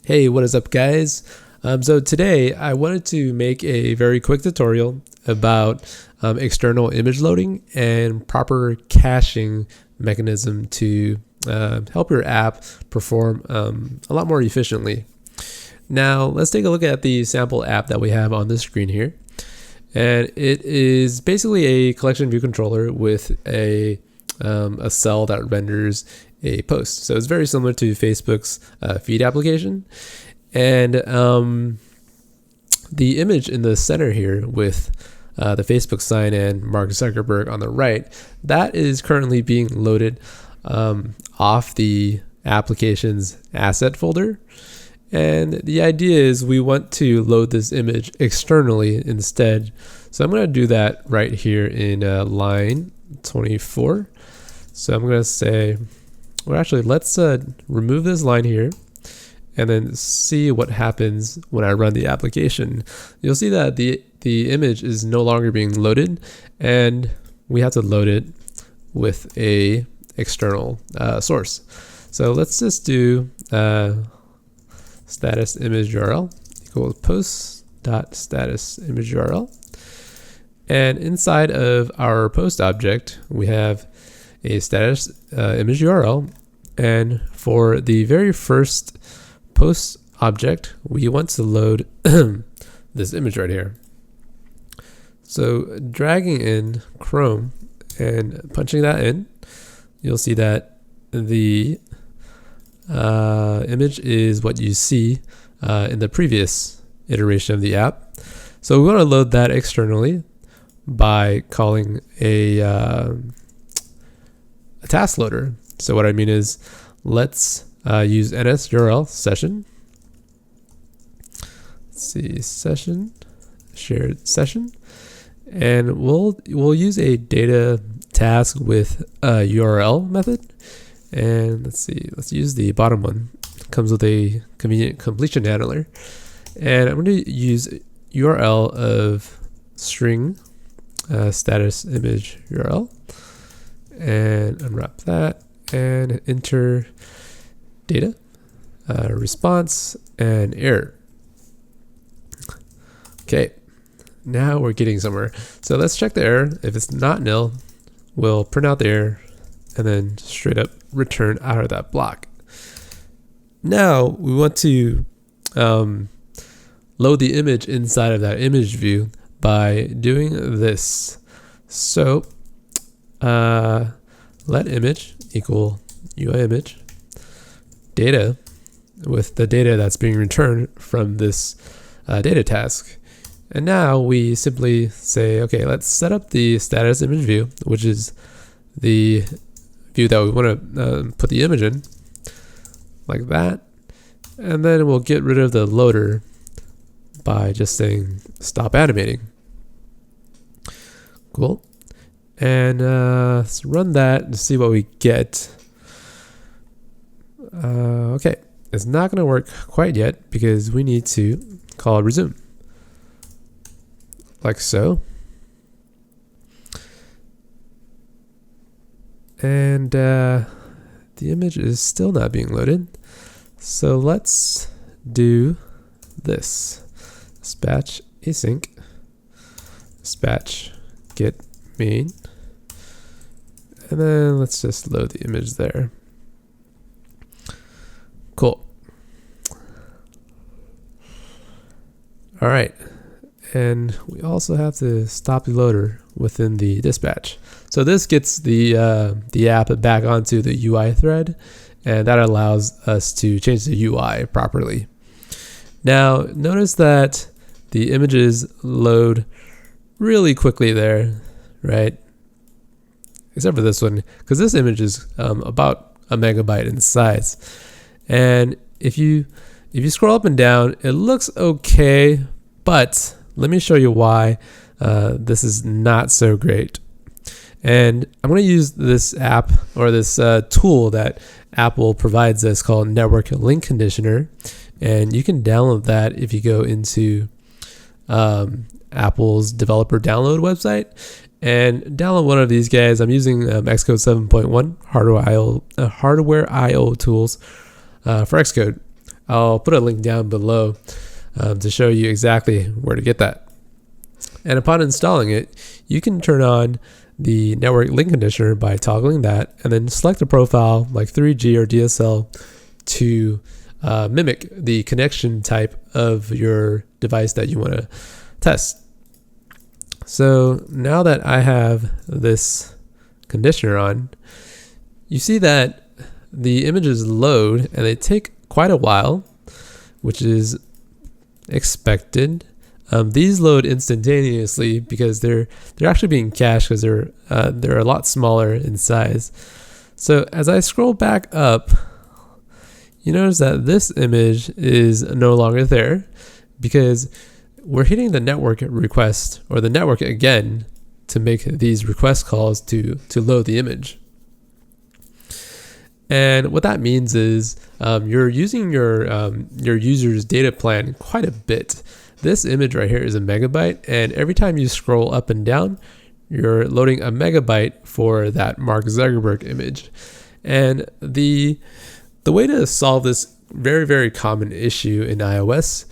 Hey, what is up, guys? So today I wanted to make a very quick tutorial about external image loading and proper caching mechanism to help your app perform a lot more efficiently. Now let's take a look at the sample app that we have on the screen here. And it is basically a collection view controller with a cell that renders a post. So it's very similar to Facebook's feed application. And the image in the center here with the Facebook sign and Mark Zuckerberg on the right, that is currently being loaded off the application's asset folder. And the idea is we want to load this image externally instead. So I'm going to do that right here in line 24. So I'm going to say, well, actually, let's remove this line here and then see what happens when I run the application. You'll see that the image is no longer being loaded, and we have to load it with a external source. So let's just do status image URL equals post.status image URL. And inside of our post object, we have a status image URL. And for the very first post object, we want to load this image right here. So dragging in Chrome and punching that in, you'll see that the image is what you see in the previous iteration of the app. So we want to load that externally by calling a task loader. So what I mean is, let's use NSURLSession. Let's see, session, shared session, and we'll use a data task with a URL method. And let's see, let's use the bottom one. It comes with a convenient completion handler, and I'm going to use URL of string status image URL, and unwrap that and enter data, response, and error. Okay, now we're getting somewhere. So let's check the error. If it's not nil, we'll print out the error and then straight up return out of that block. Now we want to load the image inside of that image view by doing this. So let image equal UIImage data with the data that's being returned from this data task. And now we simply say, okay, let's set up the status image view, which is the view that we want to put the image in, like that. And then we'll get rid of the loader by just saying stop animating. Cool. And let's run that to see what we get. Okay, it's not going to work quite yet because we need to call resume, like so. And the image is still not being loaded. So let's do this. Dispatch async, dispatch get main, and then let's just load the image there. Cool. All right, and we also have to stop the loader within the dispatch. So this gets the app back onto the UI thread, and that allows us to change the UI properly. Now notice that the images load really quickly there, right? Except for this one, because this image is about a megabyte in size. And if you scroll up and down, it looks okay, but let me show you why this is not so great. And I'm going to use this app, or this tool that Apple provides us, called Network Link Conditioner. And you can download that if you go into Apple's developer download website and download one of these guys. I'm using Xcode 7.1 hardware IO tools for Xcode. I'll put a link down below to show you exactly where to get that. And upon installing it, you can turn on the network link conditioner by toggling that, and then select a profile like 3G or DSL to mimic the connection type of your device that you want to test. So now that I have this conditioner on, you see that the images load and they take quite a while, which is expected. These load instantaneously because they're actually being cached because they're a lot smaller in size. So as I scroll back up, you notice that this image is no longer there because we're hitting the network request or the network again to make these request calls to load the image. And what that means is you're using your user's data plan quite a bit. This image right here is a megabyte, and every time you scroll up and down, you're loading a megabyte for that Mark Zuckerberg image. And the way to solve this very, very common issue in iOS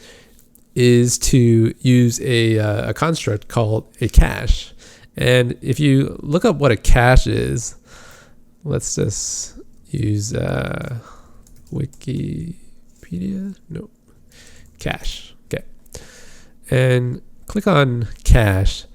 is to use a construct called a cache. And if you look up what a cache is, let's just use Wikipedia. No, cache. Okay, and click on cache.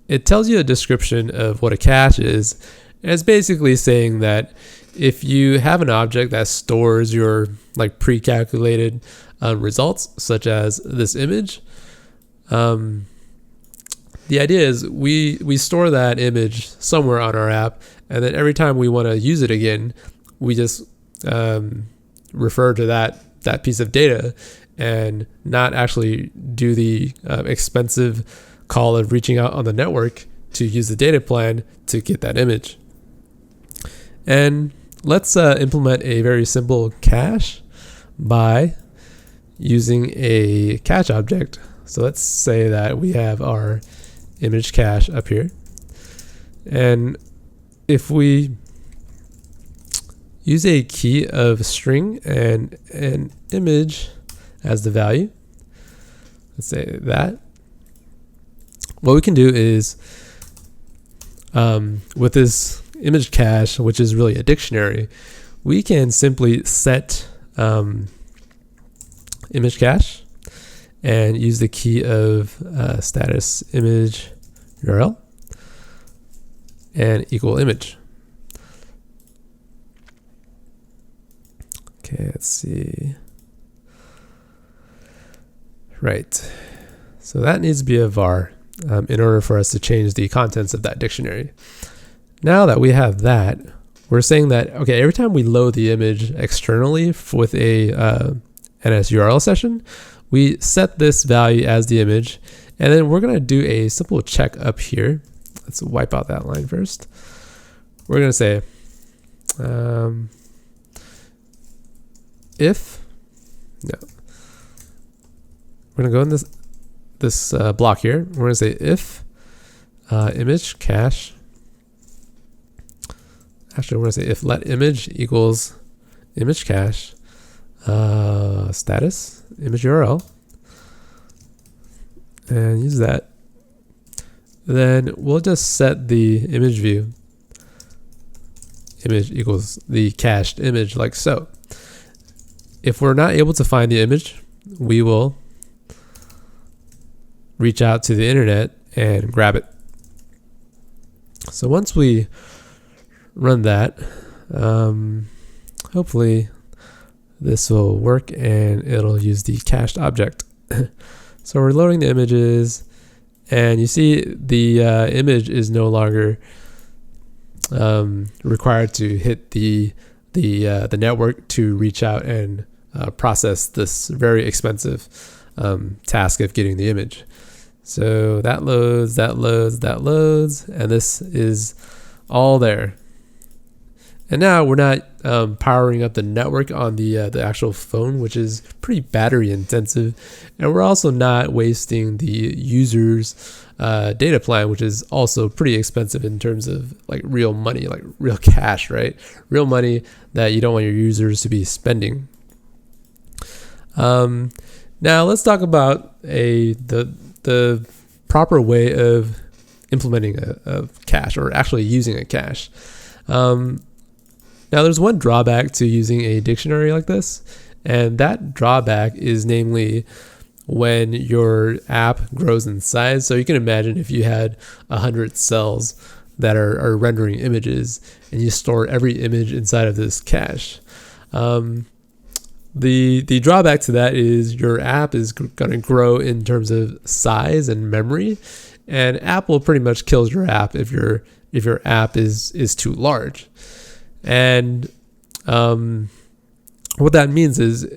It tells you a description of what a cache is. And it's basically saying that if you have an object that stores your like pre-calculated results, such as this image, the idea is we store that image somewhere on our app, and then every time we want to use it again, we just refer to that piece of data and not actually do the expensive call of reaching out on the network to use the data plan to get that image. And let's implement a very simple cache by using a cache object. So let's say that we have our image cache up here. And if we use a key of string and an image as the value, let's say that, what we can do is with this image cache, which is really a dictionary, we can simply set image cache and use the key of status image URL and equal image. Okay, let's see. Right. So that needs to be a var in order for us to change the contents of that dictionary. Now that we have that, we're saying that, okay, every time we load the image externally with a NSURLSession, we set this value as the image, and then we're going to do a simple check up here. Let's wipe out that line first. We're going to say if, no, we're going to go in this block here. We're going to say if image cache, actually we're going to say if let image equals image cache status image URL, and use that. Then we'll just set the image view image equals the cached image, like so. If we're not able to find the image, we will reach out to the internet and grab it. So once we run that, hopefully this will work and it'll use the cached object. So we're loading the images, and you see the image is no longer required to hit the network to reach out and process this very expensive task of getting the image. So that loads, and this is all there. And now we're not powering up the network on the actual phone, which is pretty battery intensive, and we're also not wasting the user's data plan, which is also pretty expensive in terms of like real money, like real cash, right? Real money that you don't want your users to be spending. Now let's talk about the proper way of implementing a cache, or actually using a cache. Now there's one drawback to using a dictionary like this, and that drawback is namely when your app grows in size. So you can imagine if you had 100 cells that are rendering images, and you store every image inside of this cache. The drawback to that is your app is going to grow in terms of size and memory, and Apple pretty much kills your app if your app is too large. And what that means is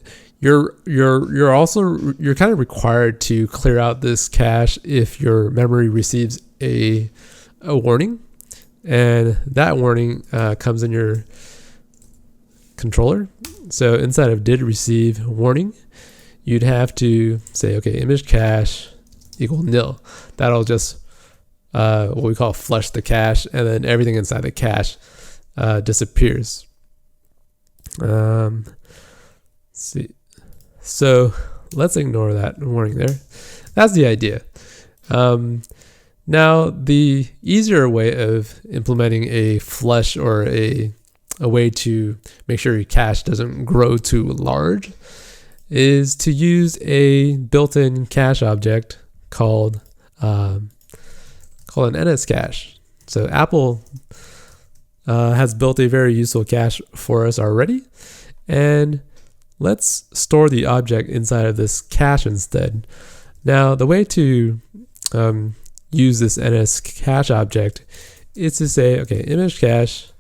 you're kind of required to clear out this cache if your memory receives a warning, and that warning comes in your controller. So inside of did receive warning, you'd have to say, okay, image cache equal nil. That'll just what we call flush the cache, and then everything inside the cache disappears. Let's see. So let's ignore that warning there. That's the idea. Now the easier way of implementing a flush, or a way to make sure your cache doesn't grow too large, is to use a built-in cache object called an NSCache. So Apple has built a very useful cache for us already, and let's store the object inside of this cache instead. Now the way to use this NSCache object is to say, okay, image cache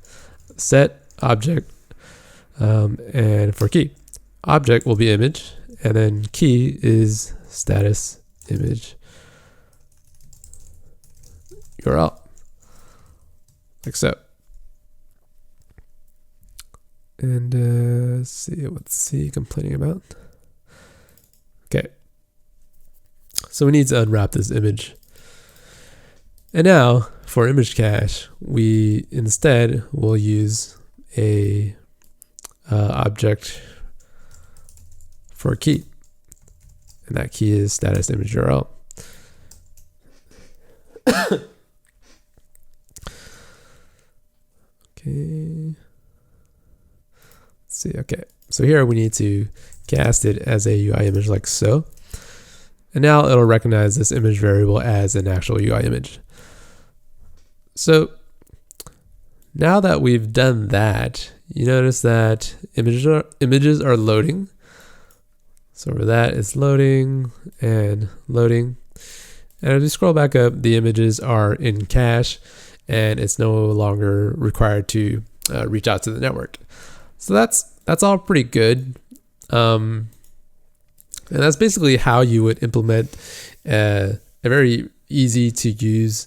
set object, and for key, object will be image, and then key is status image URL, like so. And let's see, what's C complaining about? Okay, so we need to unwrap this image. And now for image cache, we instead will use a object for a key, and that key is status image URL. Okay. Let's see. Okay. So here we need to cast it as a UI image like so. And now it'll recognize this image variable as an actual UI image. So now that we've done that, you notice that images are loading. So for that, it's loading and loading. And as we scroll back up, the images are in cache, and it's no longer required to reach out to the network. So that's all pretty good. And that's basically how you would implement a very easy to use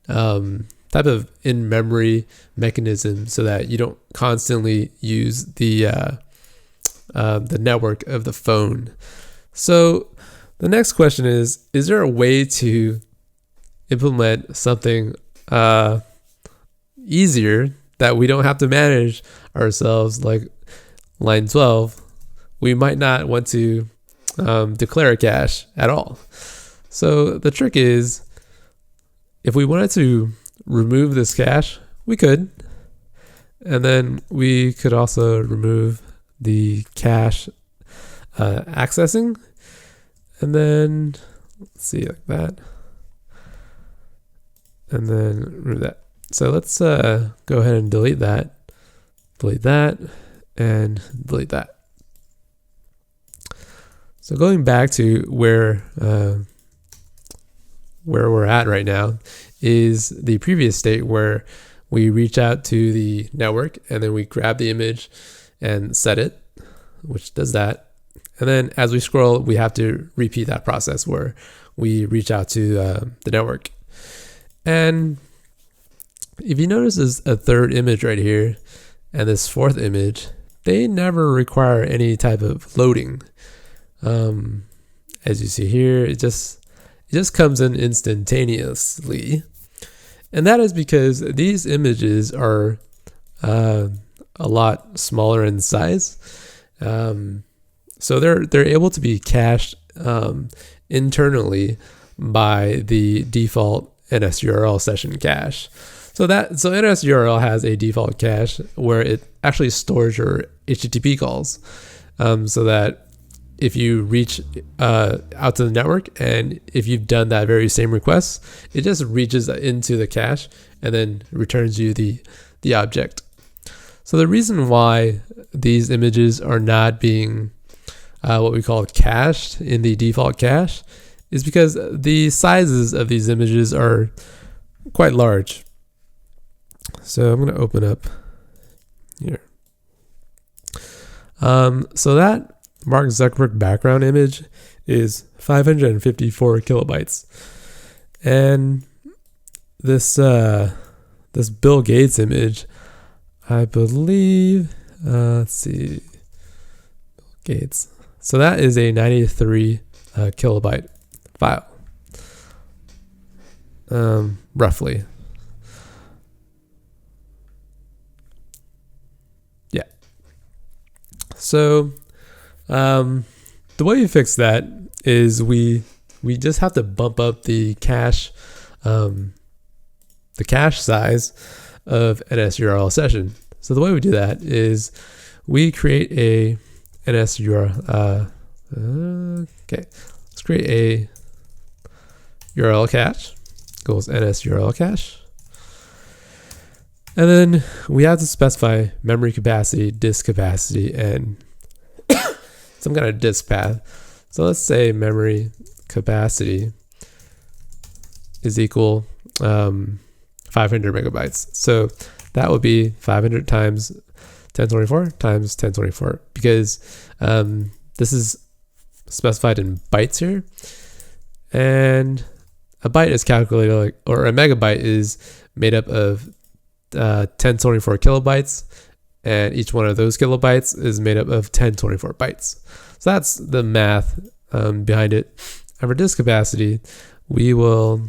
type of in-memory mechanism, so that you don't constantly use the network of the phone. So the next question is there a way to implement something easier that we don't have to manage ourselves? Like line 12, we might not want to declare a cache at all. So the trick is, if we wanted to remove this cache, we could, and then we could also remove the cache accessing, and then let's see, like that, and then remove that. So let's go ahead and delete that, and delete that. So going back to where we're at right now is the previous state, where we reach out to the network and then we grab the image and set it, which does that. And then as we scroll, we have to repeat that process where we reach out to the network. And if you notice, there's a third image right here and this fourth image, they never require any type of loading. As you see here, it just comes in instantaneously. And that is because these images are a lot smaller in size. So they're able to be cached internally by the default NSURLSession cache. So NSURL has a default cache where it actually stores your HTTP calls, so that if you reach out to the network and if you've done that very same request, it just reaches into the cache and then returns you the object. So the reason why these images are not being what we call cached in the default cache is because the sizes of these images are quite large. So I'm going to open up here. So that Mark Zuckerberg background image is 554 kilobytes, and this Bill Gates image, I believe, let's see, Bill Gates. So that is a 93 kilobyte file, roughly. Yeah. So the way you fix that is we just have to bump up the cache size of NSURLSession. So the way we do that is we create a NSURL. Okay, let's create a URL cache. Equals NSURL cache. And then we have to specify memory capacity, disk capacity, and some kind of disk path. So let's say memory capacity is equal 500 megabytes. So that would be 500 times 1024 times 1024, because this is specified in bytes here, and a byte is calculated like, or a megabyte is made up of 1024 kilobytes, and each one of those kilobytes is made up of 1024 bytes. So that's the math behind it. And for disk capacity, we will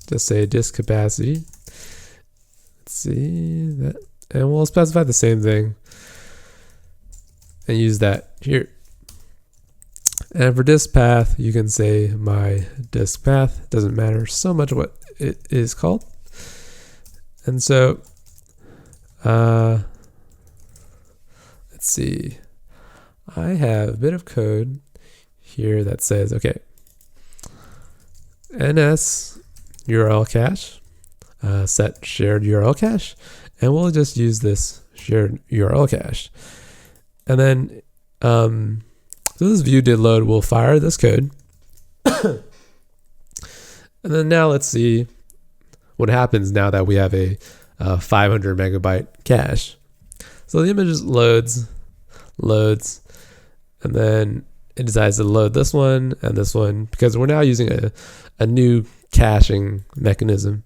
just say disk capacity. Let's see that, and we'll specify the same thing and use that here. And for disk path, you can say my disk path. Doesn't matter so much what it is called. And so, let's see. I have a bit of code here that says, okay, NSURL cache, set shared URL cache, and we'll just use this shared URL cache. And then, so this view did load, we'll fire this code. And then now let's see what happens now that we have a 500 megabyte cache. So the image loads, and then it decides to load this one and this one, because we're now using a new caching mechanism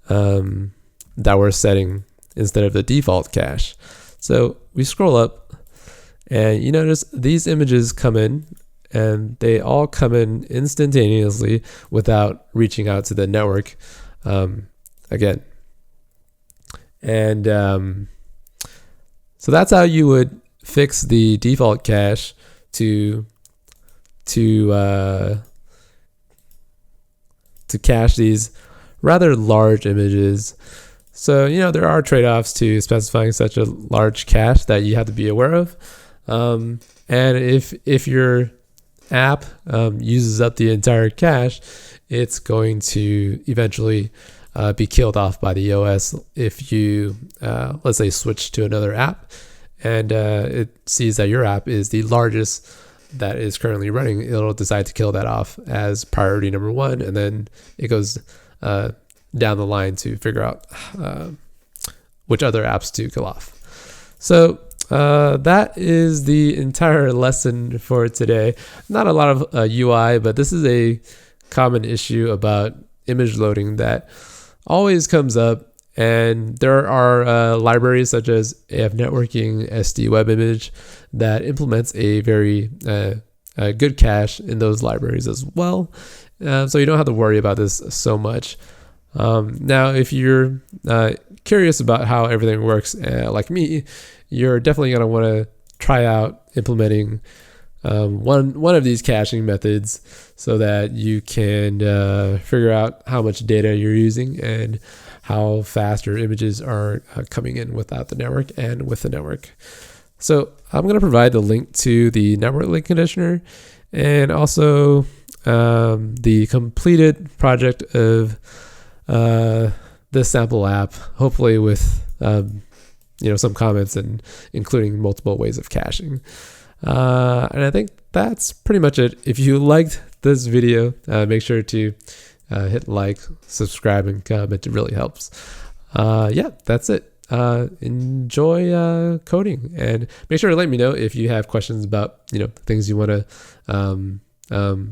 that we're setting instead of the default cache. So we scroll up, and you notice these images come in, and they all come in instantaneously without reaching out to the network again. And so that's how you would fix the default cache to cache these rather large images. So, you know, there are trade-offs to specifying such a large cache that you have to be aware of. And if your app uses up the entire cache, it's going to eventually be killed off by the OS if you, let's say, switch to another app, and it sees that your app is the largest that is currently running. It'll decide to kill that off as priority number one, and then it goes down the line to figure out which other apps to kill off. So that is the entire lesson for today. Not a lot of UI, but this is a common issue about image loading that always comes up. And there are libraries such as AF Networking, SD Web Image that implements a very good cache in those libraries as well. So you don't have to worry about this so much. Now, if you're curious about how everything works, like me, you're definitely going to want to try out implementing one of these caching methods so that you can figure out how much data you're using and how fast your images are coming in without the network and with the network. So I'm going to provide the link to the network link conditioner and also the completed project of this sample app, hopefully with some comments and including multiple ways of caching. And I think that's pretty much it. If you liked this video, make sure to hit like, subscribe, and comment. It really helps. Yeah, that's it. Enjoy coding, and make sure to let me know if you have questions about things you want to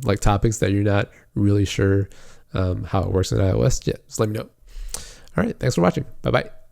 like topics that you're not really sure how it works in iOS. Yeah, just let me know. All right, thanks for watching. Bye bye.